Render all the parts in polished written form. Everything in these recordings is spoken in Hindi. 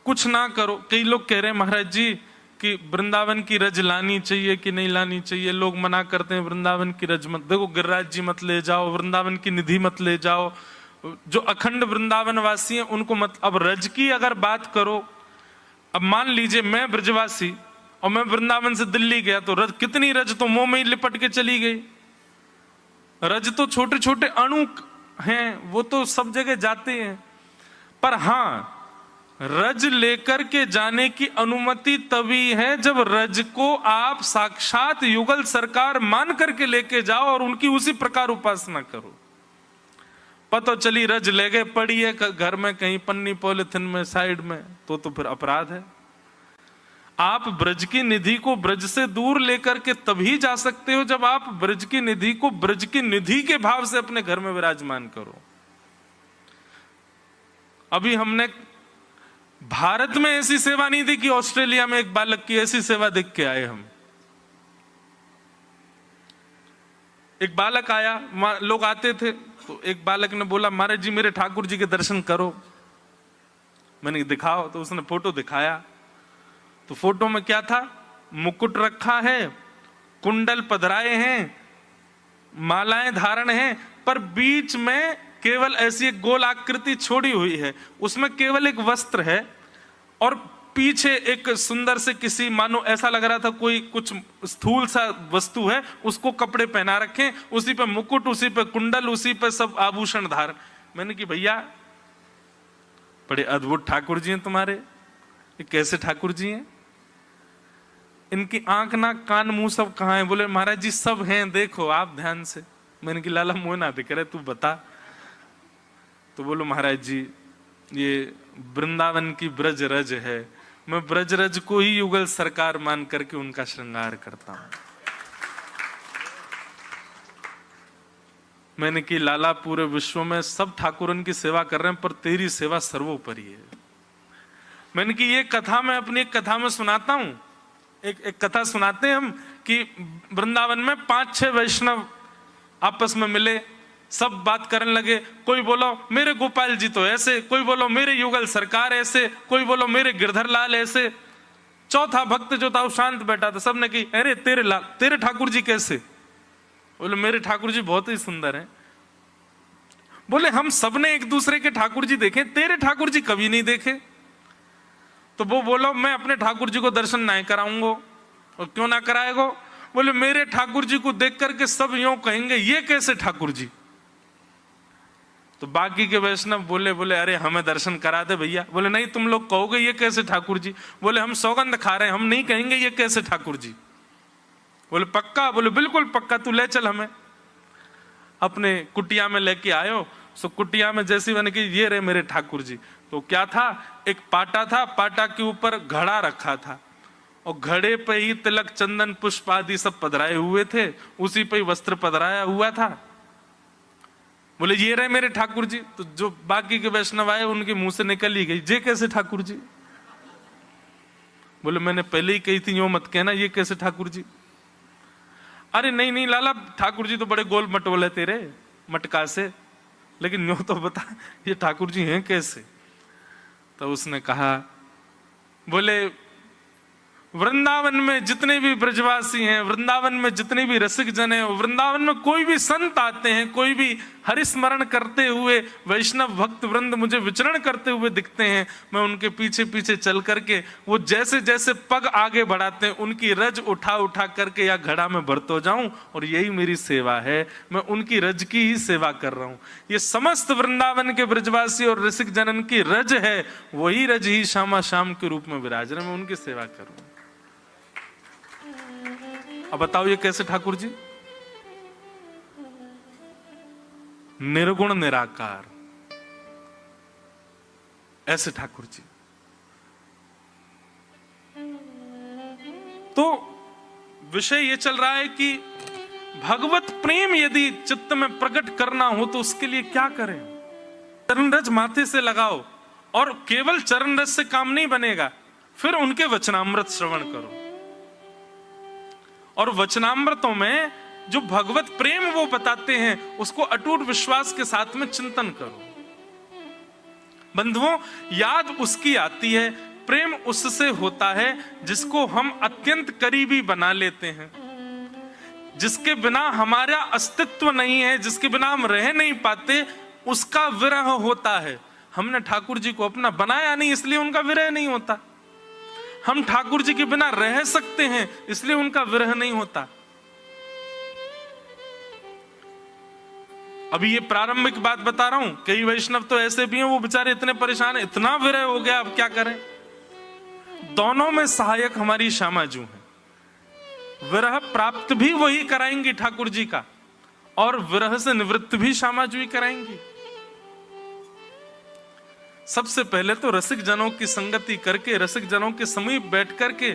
कुछ ना करो। कई लोग कह रहे हैं महाराज जी कि वृंदावन की रज लानी चाहिए कि नहीं लानी चाहिए, लोग मना करते हैं वृंदावन की रज मत, देखो गिरिराज जी मत ले जाओ, वृंदावन की निधि मत ले जाओ, जो अखंड वृंदावन वासी हैं उनको मत। अब रज की अगर बात करो, अब मान लीजिए मैं ब्रजवासी और मैं वृंदावन से दिल्ली गया, तो रज, कितनी रज तो मुंह में ही लिपट के चली गई। रज तो छोटे छोटे अणु हैं, वो तो सब जगह जाते हैं। पर हां, रज लेकर के जाने की अनुमति तभी है जब रज को आप साक्षात युगल सरकार मान करके लेके जाओ और उनकी उसी प्रकार उपासना करो। पता चली रज ले गए, पड़ी है घर में कहीं पन्नी पॉलिथिन में साइड में, तो फिर अपराध है। आप ब्रज की निधि को ब्रज से दूर लेकर के तभी जा सकते हो जब आप ब्रज की निधि को ब्रज की निधि के भाव से अपने घर में विराजमान करो। अभी हमने भारत में ऐसी सेवा नहीं देखी, ऑस्ट्रेलिया में एक बालक की ऐसी सेवा देख के आए हम। एक बालक आया, लोग आते थे, तो एक बालक ने बोला महाराज जी मेरे ठाकुर जी के दर्शन करो। मैंने दिखाओ, तो उसने फोटो दिखाया। तो फोटो में क्या था? मुकुट रखा है, कुंडल पधराए हैं, मालाएं धारण हैं, पर बीच में केवल ऐसी एक गोल आकृति छोड़ी हुई है, उसमें केवल एक वस्त्र है और पीछे एक सुंदर से किसी, मानो ऐसा लग रहा था कोई कुछ स्थूल सा वस्तु है, उसको कपड़े पहना रखे, उसी पे मुकुट, उसी पे कुंडल, उसी पे सब आभूषण धारण। मैंने कि भैया बड़े अद्भुत ठाकुर जी हैं तुम्हारे, ये कैसे ठाकुर जी हैं? इनकी आंख नाक कान मुंह सब कहाँ है? बोले महाराज जी सब हैं, देखो आप ध्यान से। मैंने कि लाला मुंह ना दिख रहे, तू बता। तो बोलो महाराज जी ये वृंदावन की ब्रज रज है, मैं ब्रज रज को ही युगल सरकार मान करके उनका श्रृंगार करता हूं। मैंने कि लाला पूरे विश्व में सब ठाकुरन की सेवा कर रहे हैं, पर तेरी सेवा सर्वोपरि है। मैंने कि ये कथा मैं अपनी एक कथा में सुनाता हूं। एक कथा सुनाते हैं हम कि वृंदावन में 5-6 वैष्णव आपस में मिले, सब बात करने लगे। कोई बोलो मेरे गोपाल जी तो ऐसे, कोई बोलो मेरे युगल सरकार ऐसे, कोई बोलो मेरे गिरधर लाल ऐसे। चौथा भक्त जो था वो शांत बैठा था, सबने की अरे तेरे ठाकुर जी कैसे? बोले मेरे ठाकुर जी बहुत ही सुंदर हैं। बोले हम सबने एक दूसरे के ठाकुर जी देखे, तेरे ठाकुर जी कभी नहीं देखे। तो वो बोलो मैं अपने ठाकुर जी को दर्शन नहीं कराऊंगा। और क्यों ना कराएगो? बोले मेरे ठाकुर जी को देख करके सब यूं कहेंगे ये कैसे ठाकुर जी। तो बाकी के वैष्णव बोले अरे हमें दर्शन करा दे भैया। बोले नहीं तुम लोग कहोगे ये कैसे ठाकुर जी। बोले हम सौगंध खा रहे हैं, हम नहीं कहेंगे ये कैसे ठाकुर जी। बोले पक्का? बोले बिल्कुल पक्का, तू ले चल हमें। अपने कुटिया में लेके आयो। सो कुटिया में जैसी मैंने कि ये रहे मेरे ठाकुर जी। तो क्या था, एक पाटा था, पाटा के ऊपर घड़ा रखा था और घड़े पे ही तिलक चंदन पुष्प आदि सब पधराए हुए थे, उसी पे ही वस्त्र पधराया हुआ था। बोले ये रहे मेरे ठाकुर जी। तो जो बाकी के वैष्णव आए उनके मुंह से निकल ही गई ये कैसे ठाकुर जी। बोले मैंने पहले ही कही थी यो मत कहना ये कैसे ठाकुर जी। अरे नहीं लाला ठाकुर जी तो बड़े गोल मटोले तेरे मटका से, लेकिन यो तो बता ये ठाकुर जी हैं कैसे। तो उसने कहा, बोले वृंदावन में जितने भी ब्रजवासी हैं, वृंदावन में जितने भी रसिक जन हैं, वृंदावन में कोई भी संत आते हैं, कोई भी हरिस्मरण करते हुए वैष्णव भक्त वृंद मुझे विचरण करते हुए दिखते हैं, मैं उनके पीछे पीछे चल करके वो जैसे जैसे पग आगे बढ़ाते हैं उनकी रज उठा उठा करके या घड़ा में भरतो जाऊं, और यही मेरी सेवा है। मैं उनकी रज की ही सेवा कर रहा हूं। ये समस्त वृंदावन के ब्रजवासी और रसिक जनन की रज है, वही रज ही श्यामा श्याम के रूप में विराज रहे, मैं उनकी सेवा कर रहा हूं। अब बताओ ये कैसे ठाकुर जी। निर्गुण निराकार ऐसे ठाकुर जी। तो विषय ये चल रहा है कि भगवत प्रेम यदि चित्त में प्रकट करना हो तो उसके लिए क्या करें? चरण रज माथे से लगाओ, और केवल चरण रज से काम नहीं बनेगा, फिर उनके वचनामृत श्रवण करो। और वचनामृतों में जो भगवत प्रेम वो बताते हैं उसको अटूट विश्वास के साथ में चिंतन करो। बंधुओं, याद उसकी आती है प्रेम उससे होता है जिसको हम अत्यंत करीबी बना लेते हैं, जिसके बिना हमारा अस्तित्व नहीं है, जिसके बिना हम रह नहीं पाते, उसका विरह होता है। हमने ठाकुर जी को अपना बनाया नहीं, इसलिए उनका विरह नहीं होता। हम ठाकुर जी के बिना रह सकते हैं, इसलिए उनका विरह नहीं होता। अभी ये प्रारंभिक बात बता रहा हूं, कई वैष्णव तो ऐसे भी हैं, वो बेचारे इतने परेशान हैं, इतना विरह हो गया, अब क्या करें। दोनों में सहायक हमारी श्यामा जू है। विरह प्राप्त भी वही कराएंगी ठाकुर जी का, और विरह से निवृत्त भी श्यामा जू ही कराएंगी। सबसे पहले तो रसिक जनों की संगति करके, रसिक जनों के समीप बैठ करके,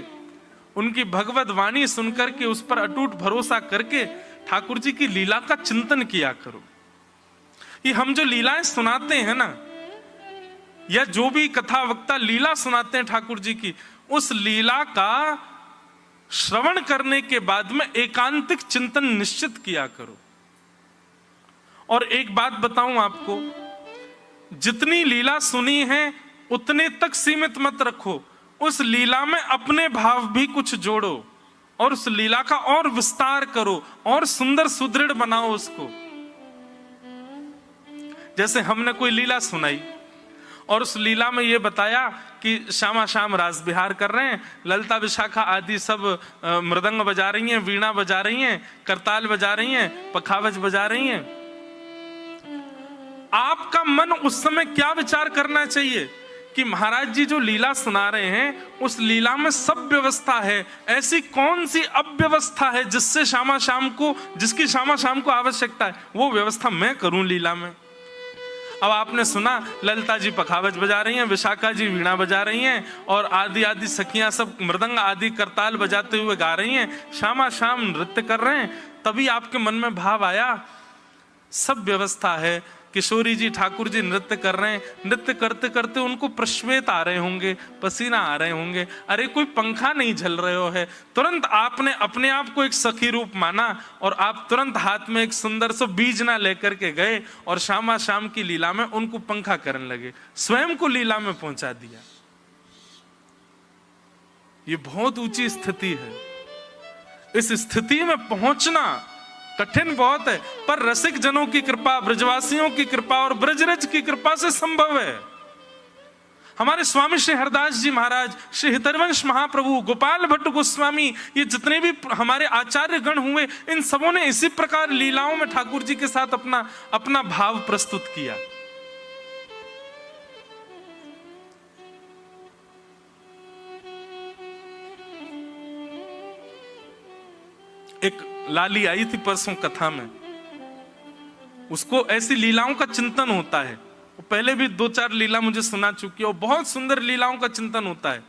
उनकी भगवत वाणी सुनकर के उस पर अटूट भरोसा करके ठाकुर जी की लीला का चिंतन किया करो। ये हम जो लीलाएं सुनाते हैं ना, या जो भी कथा वक्ता लीला सुनाते हैं ठाकुर जी की, उस लीला का श्रवण करने के बाद में एकांतिक चिंतन निश्चित किया करो। और एक बात बताऊं आपको, जितनी लीला सुनी है उतने तक सीमित मत रखो, उस लीला में अपने भाव भी कुछ जोड़ो और उस लीला का और विस्तार करो और सुंदर सुदृढ़ बनाओ उसको। जैसे हमने कोई लीला सुनाई और उस लीला में यह बताया कि श्यामा श्याम रास विहार कर रहे हैं, ललता विशाखा आदि सब मृदंग बजा रही हैं, वीणा बजा रही हैं, करताल बजा रही हैं, पखावज बजा रही हैं। आपका मन उस समय क्या विचार करना चाहिए कि महाराज जी जो लीला सुना रहे हैं उस लीला में सब व्यवस्था है, ऐसी कौन सी अव्यवस्था है जिसकी श्यामा श्याम को आवश्यकता है, वो व्यवस्था मैं करूं लीला में। अब आपने सुना ललिता जी पखावज बजा रही हैं, विशाखा जी वीणा बजा रही हैं, और आदि आदि सखियां सब मृदंग आदि करताल बजाते हुए गा रही हैं, श्यामा श्याम नृत्य कर रहे हैं। तभी आपके मन में भाव आया, सब व्यवस्था है, किशोरी जी ठाकुर जी नृत्य कर रहे हैं, नृत्य करते करते उनको प्रश्वेत आ रहे होंगे, पसीना आ रहे होंगे, अरे कोई पंखा नहीं झल रहे हो है। तुरंत आपने अपने आप को एक सखी रूप माना और आप तुरंत हाथ में एक सुंदर सा बीज ना लेकर के गए और श्यामा श्याम की लीला में उनको पंखा करने लगे, स्वयं को लीला में पहुंचा दिया। ये बहुत ऊंची स्थिति है। इस स्थिति में पहुंचना कठिन बहुत है, पर रसिक जनों की कृपा, ब्रजवासियों की कृपा और ब्रजरज की कृपा से संभव है। हमारे स्वामी श्री हरदास जी महाराज, श्री हितरवंश महाप्रभु, गोपाल भट्ट गोस्वामी, ये जितने भी हमारे आचार्य गण हुए, इन सबों ने इसी प्रकार लीलाओं में ठाकुर जी के साथ अपना भाव प्रस्तुत किया। एक लाली आई थी परसों कथा में, उसको ऐसी लीलाओं का चिंतन होता है। वो पहले भी 2-4 लीला मुझे सुना चुकी है और बहुत सुंदर लीलाओं का चिंतन होता है।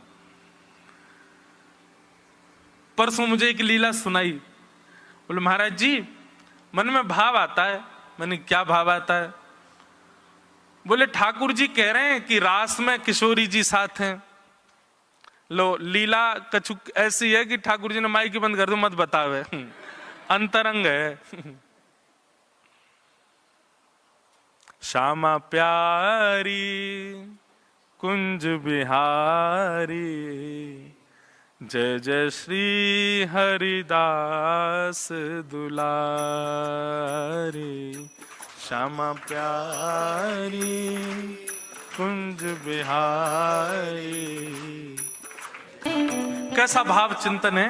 परसों मुझे एक लीला सुनाई, बोले महाराज जी मन में भाव आता है। मैंने क्या भाव आता है? बोले ठाकुर जी कह रहे हैं कि रास में किशोरी जी साथ हैं। लो लीला कछुक ऐसी है कि ठाकुर जी ने माइक बंद कर दो, मत बतावे, अंतरंग है। श्यामा प्यारी कुंज बिहारी, जय जय श्री हरिदास दुलारी। श्यामा प्यारी कुंज बिहारी। कैसा भाव चिंतन है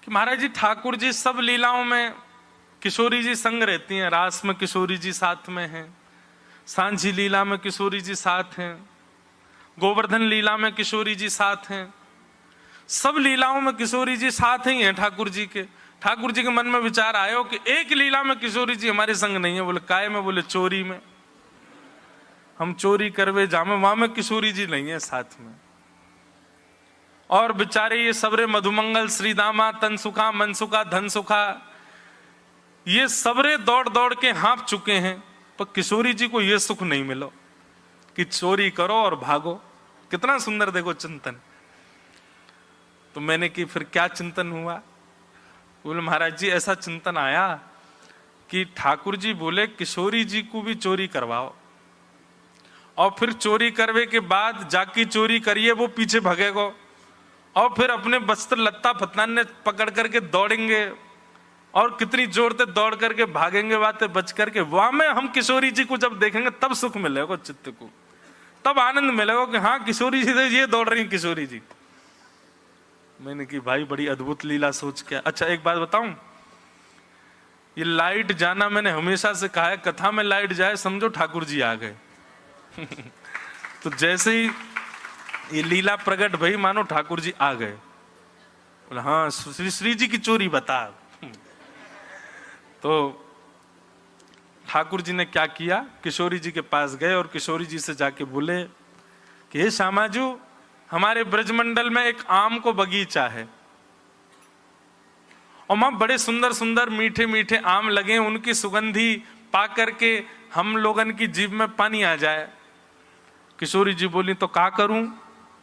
कि महाराज जी ठाकुर जी सब लीलाओं में किशोरी जी संग रहती हैं। रास में किशोरी जी साथ में हैं, सांझी लीला में किशोरी जी साथ हैं, गोवर्धन लीला में किशोरी जी साथ हैं, सब लीलाओं में किशोरी जी साथ ही हैं ठाकुर जी के। ठाकुर जी के मन में विचार आयो कि एक लीला में किशोरी जी हमारे संग नहीं है। बोले काय में? बोले चोरी में। हम चोरी करवे जामे, वहां में किशोरी जी नहीं है साथ में। और बेचारे ये सबरे मधुमंगल, श्रीदामा, तनसुखा, मनसुखा, धनसुखा, ये सबरे दौड़ दौड़ के हाँप चुके हैं, पर किशोरी जी को ये सुख नहीं मिलो कि चोरी करो और भागो। कितना सुंदर देखो चिंतन। तो मैंने कि फिर क्या चिंतन हुआ? बोले महाराज जी ऐसा चिंतन आया कि ठाकुर जी बोले किशोरी जी को भी चोरी करवाओ और फिर चोरी करवे के बाद जाकी चोरी करिए वो पीछे भगेगा, और फिर अपने वस्त्र लत्ता फतनाने पकड़ करके दौड़ेंगे और कितनी जोर से दौड़ करके भागेंगे बातें बच करके। वहां में हम किशोरी जी को जब देखेंगे तब सुख मिलेगा चित्त को, तब आनंद मिलेगा कि हाँ किशोरी जी ये दौड़ रही किशोरी जी। मैंने की भाई बड़ी अद्भुत लीला सोच के। अच्छा एक बात बताऊं, ये लाइट जाना मैंने हमेशा से कहा है, कथा में लाइट जाए समझो ठाकुर जी आ गए। तो जैसे ही ये लीला प्रकट भई मानो ठाकुर जी आ गए। बोला हाँ श्री जी की चोरी बता। तो ठाकुर जी ने क्या किया, किशोरी जी के पास गए और किशोरी जी से जाके बोले कि हे श्यामाजू, हमारे ब्रजमंडल में एक आम को बगीचा है और वहां बड़े सुंदर सुंदर मीठे मीठे आम लगे, उनकी सुगंधी पा करके हम लोगन की जीभ में पानी आ जाए। किशोरी जी बोली तो क्या करूं,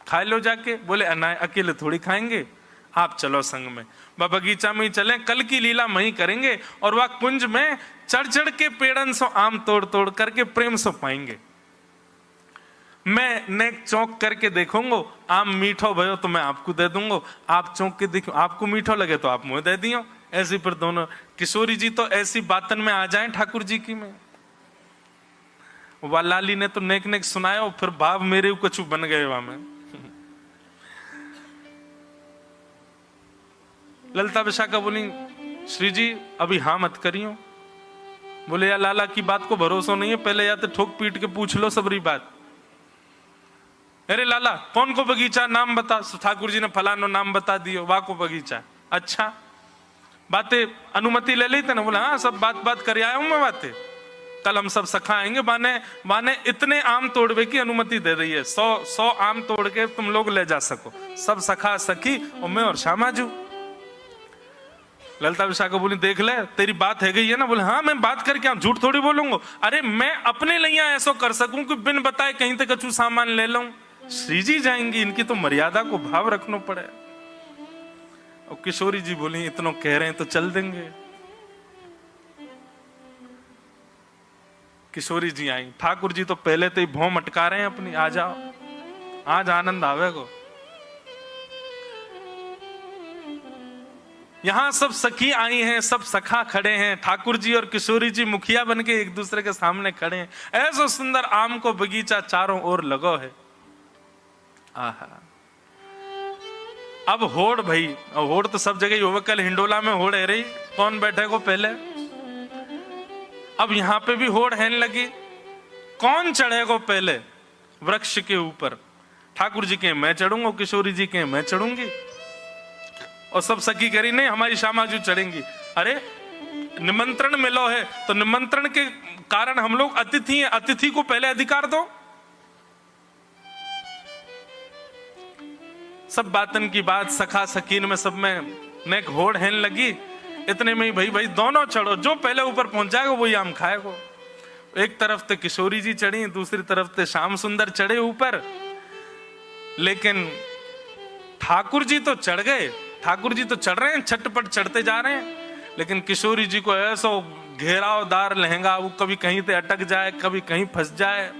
खा लो जाके। बोले अकेले थोड़ी खाएंगे, आप चलो संग में, वह बगीचा में ही चलें, कल की लीला वहीं करेंगे और वह कुंज में चढ़ चढ़ के पेड़न सो आम तोड़ तोड़ करके प्रेम सो पाएंगे। मैं नेक चौंक करके देखूंगा, आम मीठो भयो तो मैं आपको दे दूंगा, आप चौंक के देखो आपको मीठो लगे तो आप मुझे दे दियो। ऐसी पर दोनों किशोरी जी तो ऐसी बातन में आ जाए ठाकुर जी की में। वह लाली ने तो नेक नेक सुनाया और फिर भाव मेरे कुछ बन गए वहां में। ललिता विशाखा बोली श्री जी अभी हाँ मत करियो। बोले या लाला की बात को भरोसा नहीं है, पहले या तो ठोक पीट के पूछ लो सबरी बात। अरे लाला कौन को बगीचा, नाम बता। ठाकुर जी ने फलानो नाम बता दियो, वाह को बगीचा। अच्छा बातें अनुमति ले ली थे ना। बोला हाँ सब बात कर आया हूं मैं बातें, कल हम सब सखा आएंगे, बाने इतने आम तोड़वे की अनुमति दे रही है, 100 आम तोड़ के तुम लोग ले जा सको, सब सखा सखी और मैं और श्यामाजू। ललिता विशाखा बोली देख ले तेरी बात है गई है ना। बोले हाँ मैं बात करके आऊं, झूठ थोड़ी बोलूंगा। अरे मैं अपने लिए ऐसा कर सकूं कि बिन बताए कहीं तक कछु सामान ले लूं। श्री जी जाएंगी, इनकी तो मर्यादा को भाव रखना पड़े। और किशोरी जी बोली इतना कह रहे हैं तो चल देंगे। किशोरी जी आई, ठाकुर जी तो पहले तो ही भौं मटका रहे हैं अपनी, आ जाओ आज आनंद आवेगो। यहां सब सखी आई हैं, सब सखा खड़े हैं, ठाकुर जी और किशोरी जी मुखिया बन के एक दूसरे के सामने खड़े हैं। ऐसा सुंदर आम को बगीचा चारों ओर लगो है। आहा अब होड़ भाई, होड़ तो सब जगह ही, कल हिंडोला में होड़ है रही, कौन बैठे को पहले। अब यहां पे भी होड़ है लगी, कौन चढ़ेगा पहले वृक्ष के ऊपर। ठाकुर जी के मैं चढ़ूंगा, किशोरी जी के मैं चढ़ूंगी, और सब सखी करी नहीं हमारी श्यामाजू चढ़ेंगी। अरे निमंत्रण मिलो है तो निमंत्रण के कारण हम लोग अतिथि हैं, अतिथि को पहले अधिकार दो। सब बातन की बात सखा सकीन में सब में नेक होड़ हैन लगी। इतने में ही भाई दोनों चढ़ो, जो पहले ऊपर पहुंचाएगा वही आम खाएगा। एक तरफ तो किशोरी जी चढ़ी, दूसरी तरफ तो श्याम सुंदर चढ़े ऊपर। लेकिन ठाकुर जी तो चढ़ गए, ठाकुर जी तो चढ़ रहे हैं, छटपट चढ़ते जा रहे हैं। लेकिन किशोरी जी को ऐसा घेरावदार लहंगा, वो कभी कहीं पे अटक जाए, कभी कहीं फंस जाए।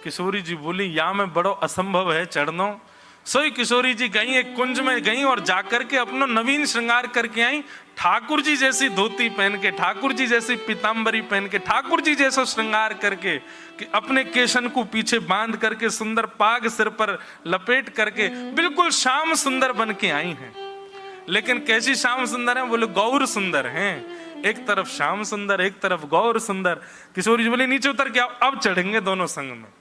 किशोरी जी बोली या में बड़ो असंभव है चढ़ना। सोई किशोरी जी गई, एक कुंज में गई और जाकर के अपना नवीन श्रृंगार करके आई। ठाकुर जी जैसी धोती पहन के, ठाकुर जी जैसी पीतांबरी पहन के, ठाकुर जी जैसा श्रृंगार करके, कि अपने केशन को पीछे बांध करके, सुंदर पाग सिर पर लपेट करके बिल्कुल श्याम सुंदर बन के आई हैं। लेकिन कैसी श्याम सुंदर है? बोले गौर सुंदर हैं। एक तरफ श्याम सुंदर, एक तरफ गौर सुंदर। किशोरी जी बोले नीचे उतर के आओ, अब चढ़ेंगे दोनों संग में।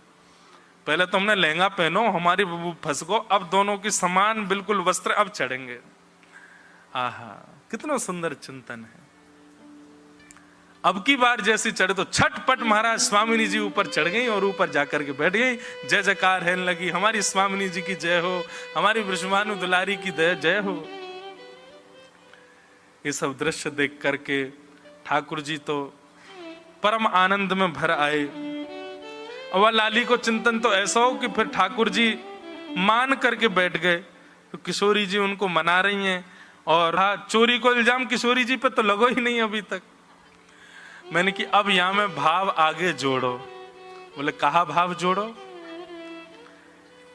पहले तो हमने लहंगा पहनो, हमारी फंसको, अब दोनों की समान बिल्कुल वस्त्र, अब चढ़ेंगे। आहा कितना सुंदर चिंतन है। अब की बार जैसी चढ़े तो छटपट महाराज स्वामिनी जी ऊपर चढ़ गई और ऊपर जाकर के बैठ गई। जय जयकार है लगी, हमारी स्वामिनी जी की जय हो, हमारी वृषभानु दुलारी की जय हो। ये सब दृश्य देख करके ठाकुर जी तो परम आनंद में भर आए। और वह लाली को चिंतन तो ऐसा हो कि फिर ठाकुर जी मान करके बैठ गए। तो किशोरी जी उनको मना रही हैं, और हाँ चोरी को इल्जाम किशोरी जी पे तो लगो ही नहीं अभी तक। मैंने कि अब यहां में भाव आगे जोड़ो। बोले कहा भाव जोड़ो।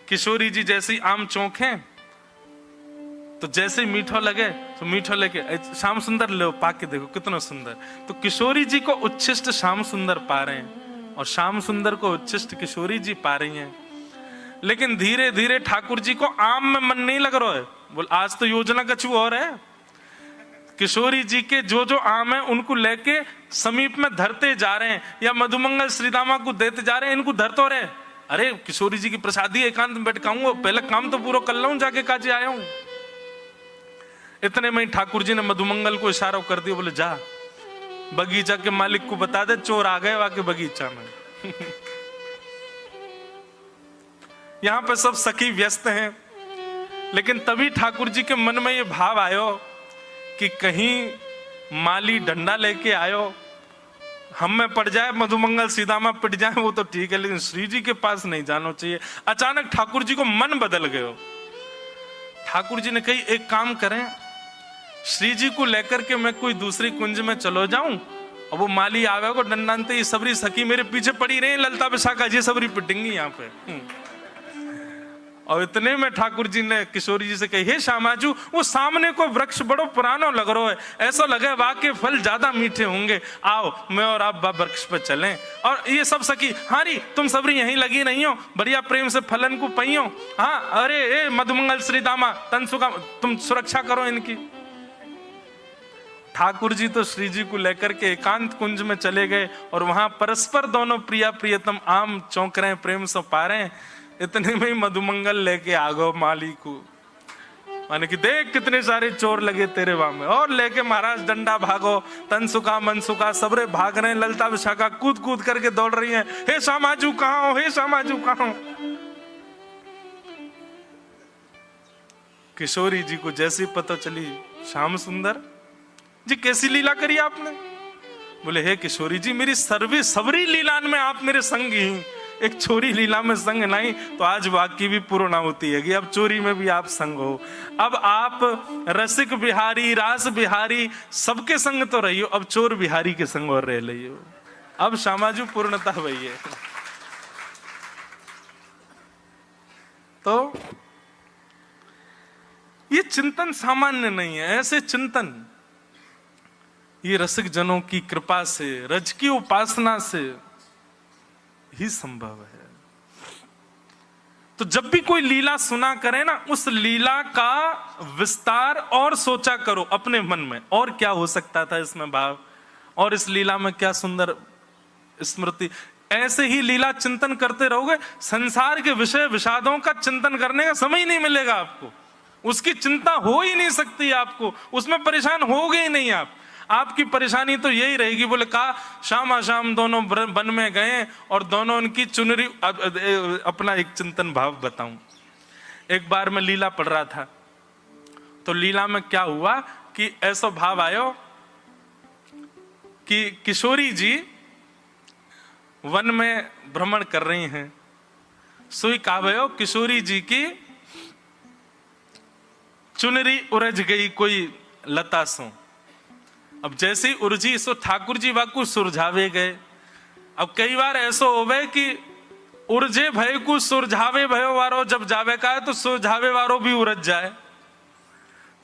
किशोरी जी जैसे ही आम चौंके तो जैसे ही मीठो लगे तो मीठो लेके श्याम सुंदर लो पाके देखो कितना सुंदर। तो किशोरी जी को उच्छिष्ट श्याम सुंदर पा रहे हैं और श्याम सुंदर को उच्छिष्ट किशोरी जी पा रही हैं। लेकिन धीरे धीरे ठाकुर जी को आम में मन नहीं लग रहा है। बोल आज तो योजना कछु और है। किशोरी जी के जो जो आम है उनको लेके समीप में धरते जा रहे हैं या मधुमंगल श्रीदामा को देते जा रहे हैं, इनको धरते हो रहे। अरे किशोरी जी की प्रसादी एकांत में बैठ खाऊंगा, पहले काम तो पूरा कर लूं, जाके काजे आया हूं। इतने में ठाकुर जी ने मधुमंगल को इशारा कर दिया, बोले जा बगीचा के मालिक को बता दे चोर आ गए वाके बगीचा में। यहां पे सब सखी व्यस्त हैं, लेकिन तभी ठाकुर जी के मन में ये भाव आयो कि कहीं माली डंडा लेके आयो, हम में पड़ जाए, मधुमंगल सीधामा पिट जाए वो तो ठीक है, लेकिन श्री जी के पास नहीं जाना चाहिए। अचानक ठाकुर जी को मन बदल गयो। ठाकुर जी ने कही एक काम करें, श्री जी को लेकर के मैं कोई दूसरी कुंज में चलो जाऊं और वो माली आवे को डंडानते ये सबरी सखी मेरे पीछे पड़ी रही, ललता विशाखा जी सबरी पिटेंगी यहाँ पे। और इतने में ठाकुर जी ने किशोरी जी से कही, हे श्यामाजू वो सामने को वृक्ष बड़ो पुरानो लग रहा है, ऐसा लगे वाके फल ज्यादा मीठे होंगे, आओ मैं और आप वृक्ष पे चलें। और ये सब सखी, हाँ री तुम सबरी यहीं लगी नहीं हो, बढ़िया प्रेम से फलन को पइयो। हाँ अरे ए मधुमंगल श्रीदामा तनसुका तुम सुरक्षा करो इनकी। ठाकुर जी तो श्री जी को लेकर के एकांत कुंज में चले गए और वहां परस्पर दोनों प्रिया प्रियतम आम चौंक रहे, प्रेम से पा रहे हैं। इतने में ही मधुमंगल लेके आ गो माली को, माने कि देख कितने सारे चोर लगे तेरे वहां में, और लेके महाराज डंडा भागो, तनसुका मनसुका सबरे भाग रहे हैं, ललता विशाखा कूद कूद करके दौड़ रही हैं, हे श्यामाजू कहाँ हो, हे श्यामाजू कहाँ हो। किशोरी जी को जैसी पता चली, श्याम सुंदर जी कैसी लीला करी आपने। बोले हे किशोरी जी मेरी सबरी लीलान में आप मेरे संग ही, एक छोरी लीला में संग नहीं तो आज वाक्य भी पूर्ण होती है कि अब चोरी में भी आप संग हो। अब आप रसिक बिहारी रास बिहारी सबके संग तो रही हो, अब चोर बिहारी के संग और रह रही हो। अब श्यामाजू पूर्णता वही है। तो ये चिंतन सामान्य नहीं है, ऐसे चिंतन ये रसिक जनों की कृपा से, रज की उपासना से ही संभव है। तो जब भी कोई लीला सुना करे ना, उस लीला का विस्तार और सोचा करो अपने मन में, और क्या हो सकता था इसमें भाव, और इस लीला में क्या सुंदर स्मृति। ऐसे ही लीला चिंतन करते रहोगे, संसार के विषय विषादों का चिंतन करने का समय ही नहीं मिलेगा आपको, उसकी चिंता हो ही नहीं सकती आपको, उसमें परेशान होगे ही नहीं आप। आपकी परेशानी तो यही रहेगी, बोले कहा शाम शाम दोनों वन में गए और दोनों उनकी चुनरी। अपना एक चिंतन भाव बताऊं, एक बार मैं लीला पढ़ रहा था, तो लीला में क्या हुआ कि ऐसा भाव आयो कि किशोरी जी वन में भ्रमण कर रही हैं, सुई काव्यो किशोरी जी की चुनरी उरझ गई कोई लता सो। अब जैसे उर्जी सो ठाकुर जी वाकू सुरझावे गए। अब कई बार ऐसा होवे कि उर्जे भय को सुरझावे भयो वारो जब जावे का है तो सुरझावे वारो भी उरझ जाए।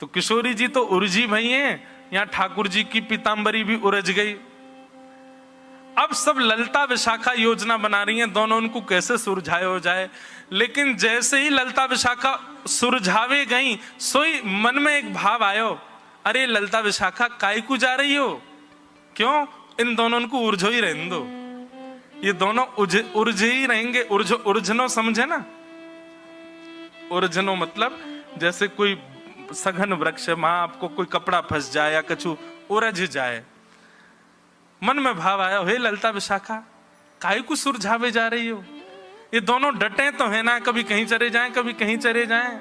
तो किशोरी जी तो उर्जी भई हैं, यहाँ ठाकुर जी की पीतांबरी भी उरझ गई। अब सब ललता विशाखा योजना बना रही हैं, दोनों उनको कैसे सुरझाए हो जाए। लेकिन जैसे ही ललता विशाखा सुरझावे गई, सोई मन में एक भाव आयो, अरे ललता विशाखा काय को जा रही हो, क्यों इन दोनों को उर्झो ही रहने दो, ये दोनों उर्झे ही रहेंगे। उर्झनो समझे ना, उर्झनो मतलब जैसे कोई सघन वृक्ष है, वहां आपको कोई कपड़ा फंस जाए या कछु उरझ जाए। मन में भाव आया, हे ललता विशाखा काय को सुरझावे जा रही हो, ये दोनों डटे तो है ना, कभी कहीं चले जाएं कभी कहीं चले जाएं,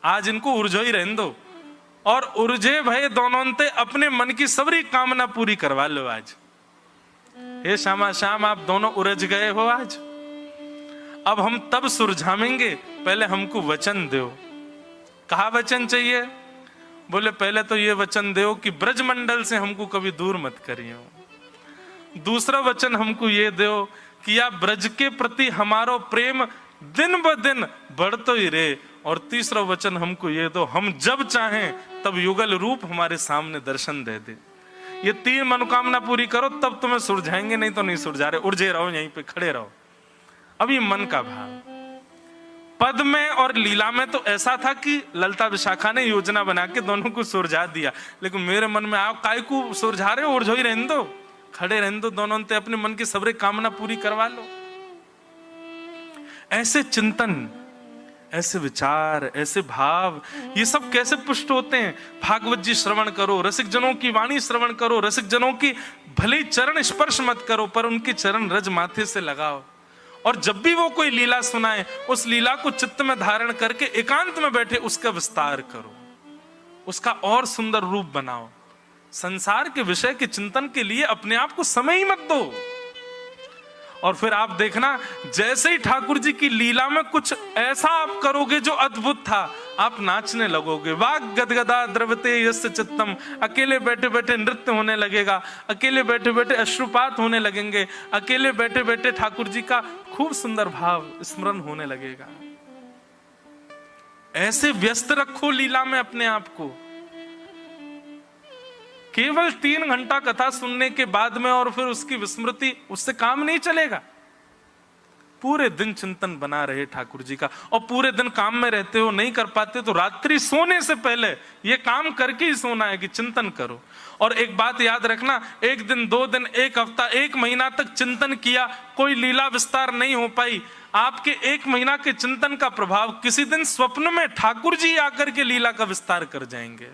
आज इनको उर्झो ही रहने दो। और उर्जे भय दोनों ते अपने मन की सबरी कामना पूरी करवा लो आज। हे श्यामा श्याम आप दोनों उरझ गए हो आज, अब हम तब सुरझावेंगे, पहले हमको वचन दो। कहा वचन चाहिए, बोले पहले तो ये वचन दो कि ब्रजमंडल से हमको कभी दूर मत करियो। दूसरा वचन हमको ये दो किया ब्रज के प्रति हमारो प्रेम दिन ब दिन बढ़तो ही रहे। और तीसरा वचन हमको ये दो, हम जब चाहें तब युगल रूप हमारे सामने दर्शन दे दे। ये 3 मनोकामना पूरी करो तब तुम्हें सुलझाएंगे, नहीं तो नहीं सुलझा रहे, उलझे रहो, यहीं पे खड़े रहो। अब ये मन का भाव। पद में और लीला में तो ऐसा था कि ललिता विशाखा ने योजना बना के दोनों को सुलझा दिया, लेकिन मेरे मन में आप काय को सुलझा रहे हो, उलझो ही रहने दो, खड़े रहने दो, दोनों ते अपने मन की सबरे कामना पूरी करवा लो। ऐसे चिंतन, ऐसे विचार, ऐसे भाव, ये सब कैसे पुष्ट होते हैं? भागवत जी श्रवण करो, रसिक जनों की वाणी श्रवण करो, रसिक जनों की भले चरण स्पर्श मत करो पर उनके चरण रज माथे से लगाओ। और जब भी वो कोई लीला सुनाए उस लीला को चित्त में धारण करके एकांत में बैठे उसका विस्तार करो, उसका और सुंदर रूप बनाओ। संसार के विषय के चिंतन के लिए अपने आप को समय ही मत दो। और फिर आप देखना, जैसे ही ठाकुर जी की लीला में कुछ ऐसा आप करोगे जो अद्भुत था, आप नाचने लगोगे। वाग गदगदा द्रवते यस्य चित्तम, अकेले बैठे बैठे नृत्य होने लगेगा, अकेले बैठे बैठे अश्रुपात होने लगेंगे, अकेले बैठे बैठे ठाकुर जी का खूब सुंदर भाव स्मरण होने लगेगा। ऐसे व्यस्त रखो लीला में अपने आप को। केवल 3 घंटा कथा सुनने के बाद में और फिर उसकी विस्मृति, उससे काम नहीं चलेगा। पूरे दिन चिंतन बना रहे ठाकुर जी का, और पूरे दिन काम में रहते हो, नहीं कर पाते तो रात्रि सोने से पहले ये काम करके ही सोना है कि चिंतन करो। और एक बात याद रखना, 1 दिन 2 दिन 1 हफ्ता 1 महीना तक चिंतन किया, कोई लीला विस्तार नहीं हो पाई, आपके 1 महीना के चिंतन का प्रभाव किसी दिन स्वप्न में ठाकुर जी आकर के लीला का विस्तार कर जाएंगे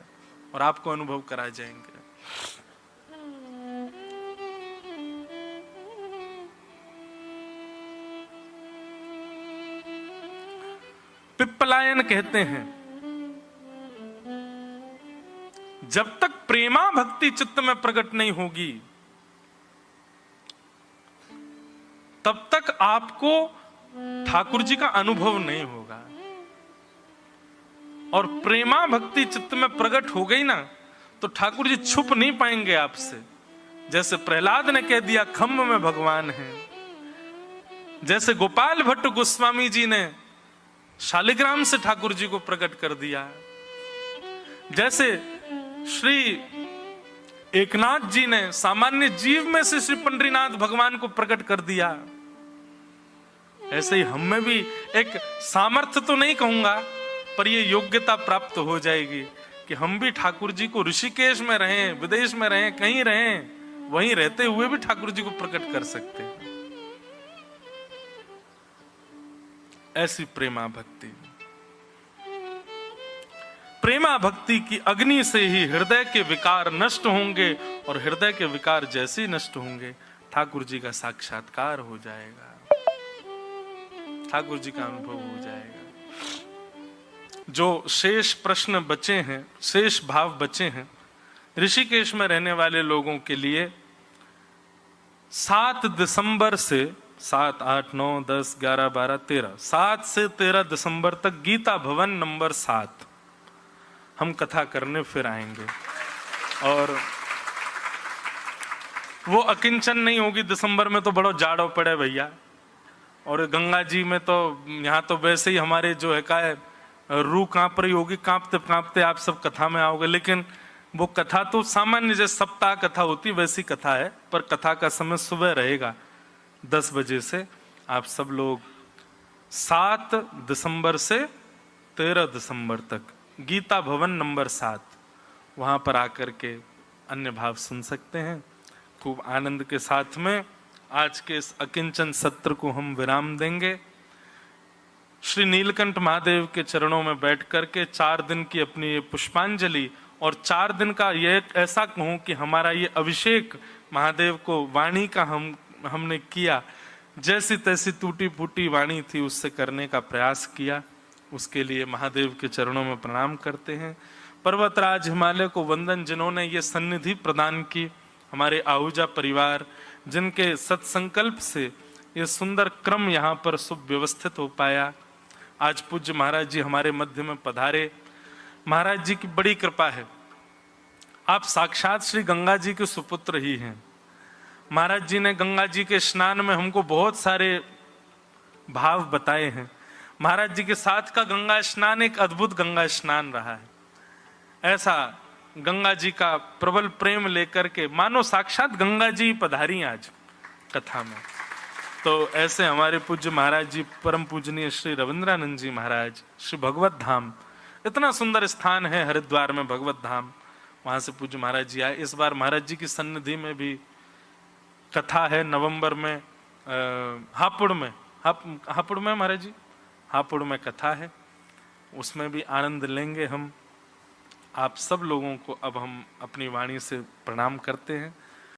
और आपको अनुभव करा जाएंगे। पिप्पलायन कहते हैं, जब तक प्रेमा भक्ति चित्त में प्रकट नहीं होगी तब तक आपको ठाकुर जी का अनुभव नहीं होगा। और प्रेमा भक्ति चित्त में प्रकट हो गई ना तो ठाकुर जी छुप नहीं पाएंगे आपसे। जैसे प्रहलाद ने कह दिया खम्भ में भगवान है, जैसे गोपाल भट्ट गोस्वामी जी ने शालिग्राम से ठाकुर जी को प्रकट कर दिया, जैसे श्री एकनाथ जी ने सामान्य जीव में से श्री पंडरीनाथ भगवान को प्रकट कर दिया, ऐसे ही हम में भी एक सामर्थ्य तो नहीं कहूंगा पर ये योग्यता प्राप्त हो जाएगी कि हम भी ठाकुर जी को ऋषिकेश में रहें, विदेश में रहें, कहीं रहें, वहीं रहते हुए भी ठाकुर जी को प्रकट कर सकते हैं। ऐसी प्रेमा भक्ति, प्रेमा भक्ति की अग्नि से ही हृदय के विकार नष्ट होंगे, और हृदय के विकार जैसे ही नष्ट होंगे ठाकुर जी का साक्षात्कार हो जाएगा, ठाकुर जी का अनुभव हो जाएगा। जो शेष प्रश्न बचे हैं, शेष भाव बचे हैं, ऋषिकेश में रहने वाले लोगों के लिए 7 दिसंबर से 7, 8, 9, 10, 11, 12, 13, 7 से 13 दिसंबर तक गीता भवन नंबर 7 हम कथा करने फिर आएंगे। और वो अकिंचन नहीं होगी, दिसंबर में तो बड़ो जाड़ो पड़े भैया, और गंगा जी में तो यहाँ तो वैसे ही हमारे जो है का रूह कांप रही होगी, कांपते कांपते आप सब कथा में आओगे। लेकिन वो कथा तो सामान्य जैसे सप्ताह कथा होती वैसी कथा है, पर कथा का समय सुबह रहेगा 10 बजे से। आप सब लोग 7 दिसंबर से 13 दिसंबर तक गीता भवन नंबर 7 वहां पर आकर के अन्य भाव सुन सकते हैं। खूब आनंद के साथ में आज के इस अकिंचन सत्र को हम विराम देंगे। श्री नीलकंठ महादेव के चरणों में बैठ करके 4 दिन की अपनी ये पुष्पांजलि, और 4 दिन का ये ऐसा कहूं कि हमारा ये अभिषेक महादेव को वाणी का हमने किया, जैसी तैसी टूटी फूटी वाणी थी उससे करने का प्रयास किया, उसके लिए महादेव के चरणों में प्रणाम करते हैं। पर्वतराज हिमालय को वंदन, जिन्होंने ये सन्निधि प्रदान की, हमारे आहूजा परिवार, जिनके सत्संकल्प से ये सुंदर क्रम यहाँ पर सुव्यवस्थित हो पाया। आज पूज्य महाराज जी हमारे मध्य में पधारे, महाराज जी की बड़ी कृपा है। आप साक्षात श्री गंगा जी के सुपुत्र ही हैं। महाराज जी ने गंगा जी के स्नान में हमको बहुत सारे भाव बताए हैं। महाराज जी के साथ का गंगा स्नान एक अद्भुत गंगा स्नान रहा है। ऐसा गंगा जी का प्रबल प्रेम लेकर के मानो साक्षात गंगा जी पधारी आज कथा में। तो ऐसे हमारे पूज्य महाराज जी, परम पूजनीय श्री रविंद्रानंद जी महाराज, श्री भगवत धाम, इतना सुंदर स्थान है हरिद्वार में भगवत धाम, वहां से पूज्य महाराज जी आए। इस बार महाराज जी की सन्निधि में भी कथा है नवंबर में, हापुड़ में, हापुड़ में महाराज जी, हापुड़ में कथा है, उसमें भी आनंद लेंगे हम। आप सब लोगों को अब हम अपनी वाणी से प्रणाम करते हैं।